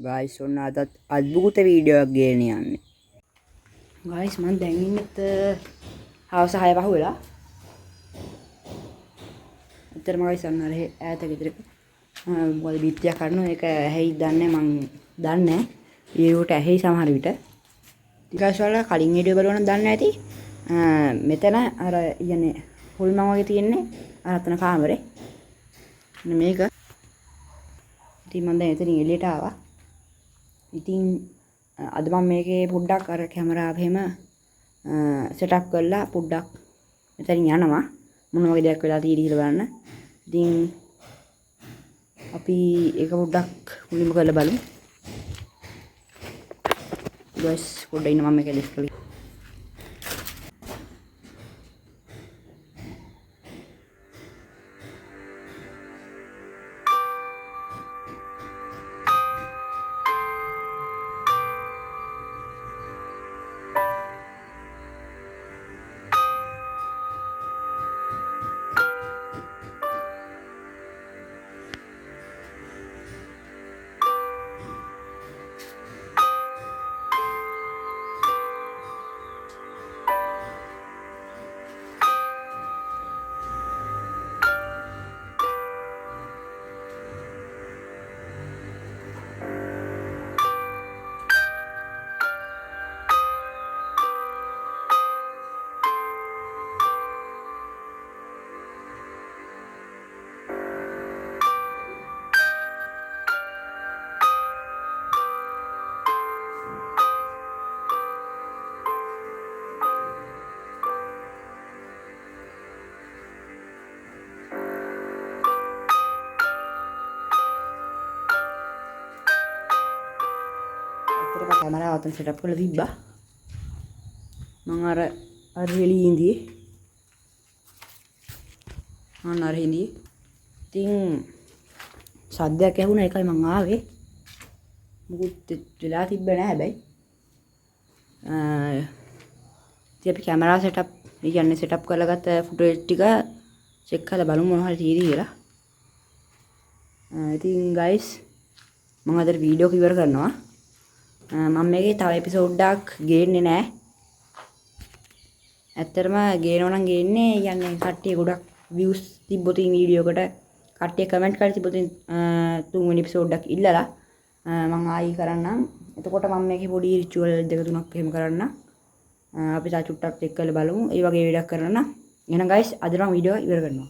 Guys ඔන්න අදත් අද්භූත වීඩියෝ එකක් ගේන්න යන්නේ. ගයිස් මම දැන් ඉන්නෙත් හවස 6 පහ වෙලා. ඇත්තටම ගයිස් අන්න අර ඈත ගෙදරක මොකද බීත්තියක් කරනවා ඒක ඇහැයි දන්නේ මං දන්නේ නැහැ. වීඩියෝට ඇහැයි සමහර විට. ඊගාස් වල කලින් වීඩියෝ බලනවා නම් දන්නේ නැති. මෙතන අර යන්නේ හොල්මන් වගේ තියෙන්නේ අර අතන කාමරේ. මේක ඉතින් මම දැන් එතනින් එළියට ආවා. ඉතින් අද මම මේකේ පොඩ්ඩක් අර කැමරාව එහෙම සෙටප් කරලා පොඩ්ඩක් මෙතනින් යනවා මොන වගේ දෙයක් වෙලා තියෙද කියලා බලන්න. ඉතින් අපි ඒක පොඩ්ඩක් මුලින්ම කරලා බලමු. ගයිස් පොඩ්ඩක් ඉන්න මම මේක ලිස්ට් කරලා කැමරාව අතන සෙටප් කරලා තිබ්බා. මම අර එළියේ ඉඳී. අර ඉඳී. ඉතින් සද්දයක් ඇහුණා ඒකයි මං ආවේ. මුකුත් වෙලා තිබ්බේ නැහැ හැබැයි. ඉතින් අපි කැමරා සෙටප් කියන්නේ සෙටප් කරලා ගත්ත ෆුටේජ් ටික චෙක් කරලා බලමු මොනවා හරි තියෙද කියලා. ඉතින් ගයිස් මම අද වීඩියෝ එක ඉවර කරනවා. මම මේකේ තව එපිසෝඩ්ඩක් ගේන්නේ නැහැ. ඇත්තටම ගේනවා නම් ගේන්නේ යන්නේ කට්ටිය ගොඩක් views තිබ්බොත් වීඩියෝ එකට කට්ටිය කමෙන්ට් කරලා තිබ්බොත් තුන්වෙනි එපිසෝඩ්ඩක් ඉල්ලලා මම ආයි කරන්නම්. එතකොට මම මේකේ පොඩි රිචුවල් දෙක තුනක් එහෙම කරන්න. අපි තා චුට්ටක් චෙක් කරලා බලමු. ඒ වගේ වැඩක් කරන්න. එහෙනම් ගයිස් අද නම් වීඩියෝ ඉවර කරනවා.